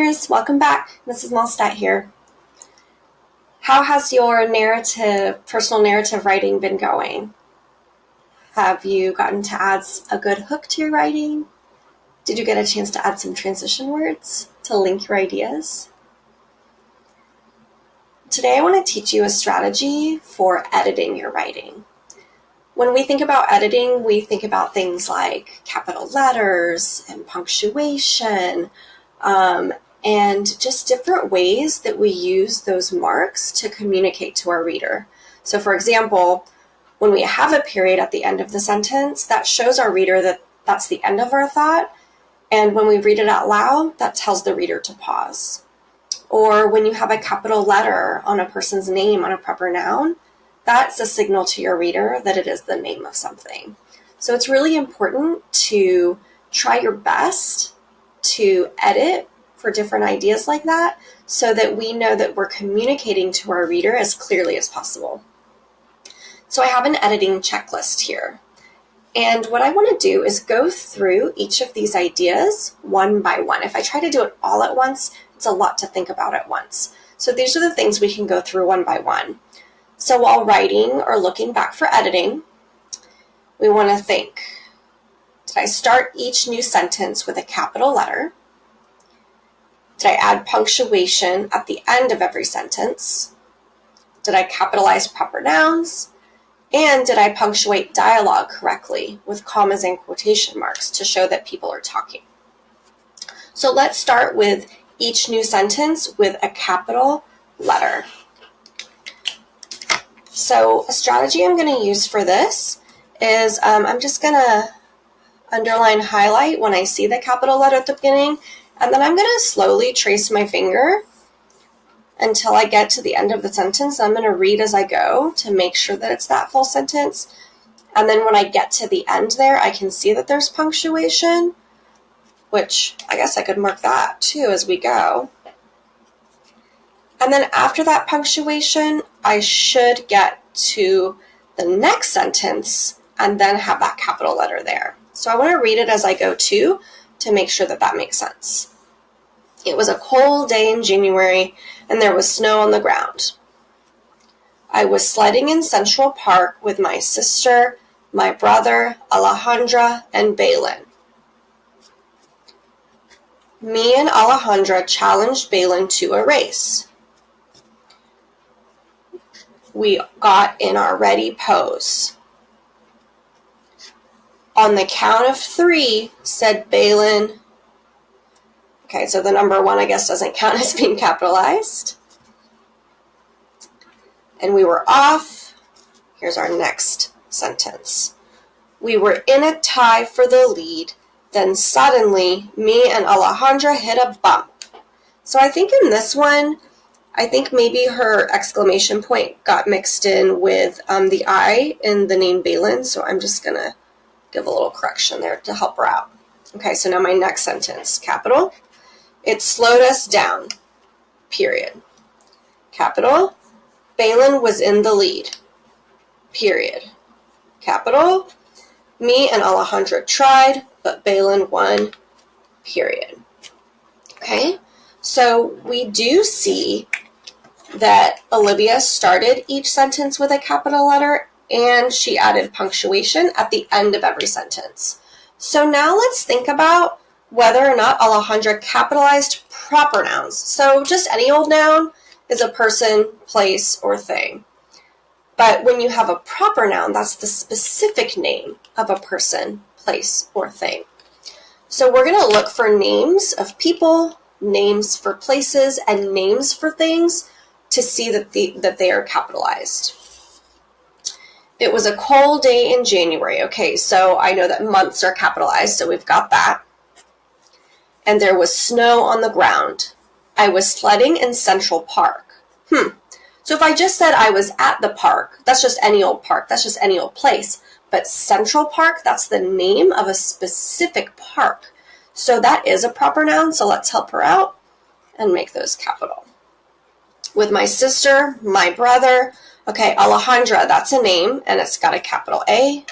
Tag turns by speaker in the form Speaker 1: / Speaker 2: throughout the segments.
Speaker 1: learners, welcome back. Mrs. Malstadt here. How has your personal narrative writing been going? Have you gotten to add a good hook to your writing? Did you get a chance to add some transition words to link your ideas? Today I want to teach you a strategy for editing your writing. When we think about editing, we think about things like capital letters and punctuation, and just different ways that we use those marks to communicate to our reader. So for example, when we have a period at the end of the sentence, that shows our reader that that's the end of our thought. And when we read it out loud, that tells the reader to pause. Or when you have a capital letter on a person's name on a proper noun, that's a signal to your reader that it is the name of something. So it's really important to try your best to edit for different ideas like that so that we know that we're communicating to our reader as clearly as possible. So I have an editing checklist here. And what I want to do is go through each of these ideas one by one. If I try to do it all at once, it's a lot to think about at once. So these are the things we can go through one by one. So while writing or looking back for editing, we want to think, did I start each new sentence with a capital letter? Did I add punctuation at the end of every sentence? Did I capitalize proper nouns? And did I punctuate dialogue correctly with commas and quotation marks to show that people are talking? So let's start with each new sentence with a capital letter. So a strategy I'm going to use for this is I'm just going to underline, highlight when I see the capital letter at the beginning, and then I'm going to slowly trace my finger until I get to the end of the sentence. I'm going to read as I go to make sure that it's that full sentence. And then when I get to the end there, I can see that there's punctuation, which I guess I could mark that too as we go. And then after that punctuation, I should get to the next sentence and then have that capital letter there. So I want to read it as I go too to make sure that that makes sense. It was a cold day in January and there was snow on the ground. I was sledding in Central Park with my sister, my brother, Alejandra, and Balin. Me and Alejandra challenged Balin to a race. We got in our ready pose. On the count of 3, said Balin. Okay, so the number 1, I guess, doesn't count as being capitalized. And we were off. Here's our next sentence. We were in a tie for the lead. Then suddenly, me and Alejandra hit a bump. So I think in this one, I think maybe her exclamation point got mixed in with the I in the name Balin. So I'm just going to give a little correction there to help her out. Okay, so now my next sentence, capital. It slowed us down, period. Capital. Balin was in the lead, period. Capital. Me and Alejandra tried, but Balin won, period. Okay, so we do see that Olivia started each sentence with a capital letter and she added punctuation at the end of every sentence. So now let's think about whether or not Alejandra capitalized proper nouns. So just any old noun is a person, place, or thing. But when you have a proper noun, that's the specific name of a person, place, or thing. So we're going to look for names of people, names for places, and names for things to see that they are capitalized. It was a cold day in January. Okay, so I know that months are capitalized, so we've got that. And there was snow on the ground. I was sledding in Central Park. So if I just said I was at the park, that's just any old park. That's just any old place. But Central Park, that's the name of a specific park. So that is a proper noun, so let's help her out and make those capital. With my sister, my brother, okay, Alejandra, that's a name, and it's got a capital A.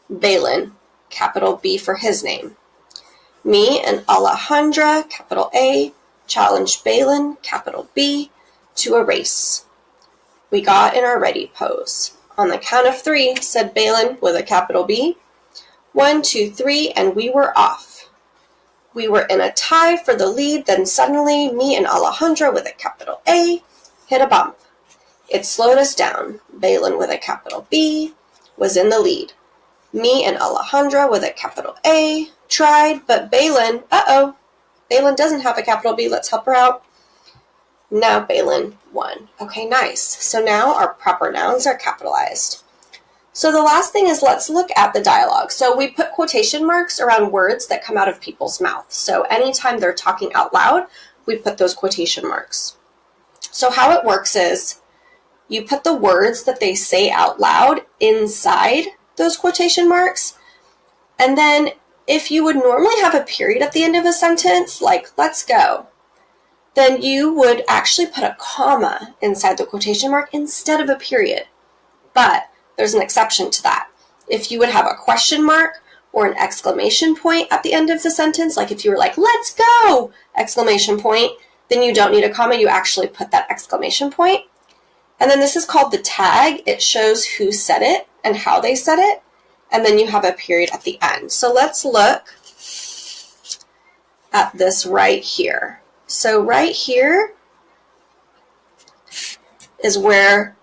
Speaker 1: Balin, capital B for his name. Me and Alejandra, capital A, challenged Balin, capital B, to a race. We got in our ready pose. On the count of 3, said Balin with a capital B. 1, 2, 3, and we were off. We were in a tie for the lead, then suddenly me and Alejandra with a capital A hit a bump. It slowed us down. Balin with a capital B was in the lead. Me and Alejandra with a capital A tried, but Balin, Balin doesn't have a capital B. Let's help her out. Now Balin won. Okay, nice. So now our proper nouns are capitalized. So the last thing is let's look at the dialogue. So we put quotation marks around words that come out of people's mouths. So anytime they're talking out loud, we put those quotation marks. So how it works is you put the words that they say out loud inside those quotation marks. And then if you would normally have a period at the end of a sentence, like let's go, then you would actually put a comma inside the quotation mark instead of a period. But there's an exception to that. If you would have a question mark or an exclamation point at the end of the sentence, like if you were like, let's go, exclamation point, then you don't need a comma. You actually put that exclamation point. And then this is called the tag. It shows who said it and how they said it. And then you have a period at the end. So let's look at this right here. So right here is where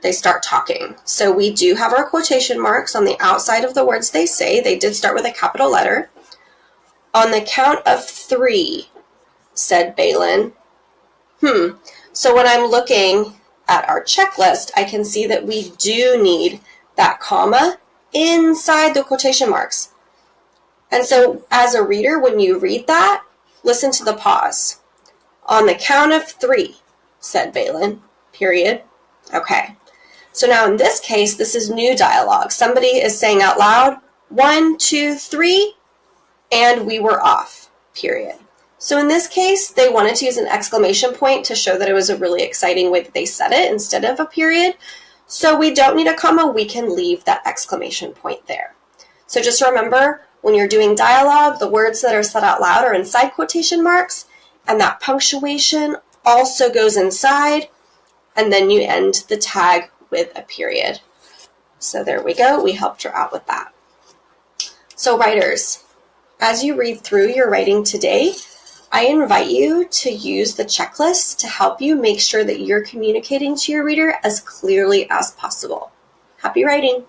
Speaker 1: they start talking. So we do have our quotation marks on the outside of the words they say. They did start with a capital letter. On the count of 3, said Balin. So when I'm looking at our checklist, I can see that we do need that comma inside the quotation marks. And so as a reader, when you read that, listen to the pause. On the count of 3, said Balin, period. Okay. So now in this case, this is new dialogue. Somebody is saying out loud, 1, 2, 3, and we were off, period. So in this case, they wanted to use an exclamation point to show that it was a really exciting way that they said it instead of a period. So we don't need a comma. We can leave that exclamation point there. So just remember, when you're doing dialogue, the words that are said out loud are inside quotation marks, and that punctuation also goes inside, and then you end the tag with a period. So there we go. We helped her out with that. So writers, as you read through your writing today, I invite you to use the checklist to help you make sure that you're communicating to your reader as clearly as possible. Happy writing!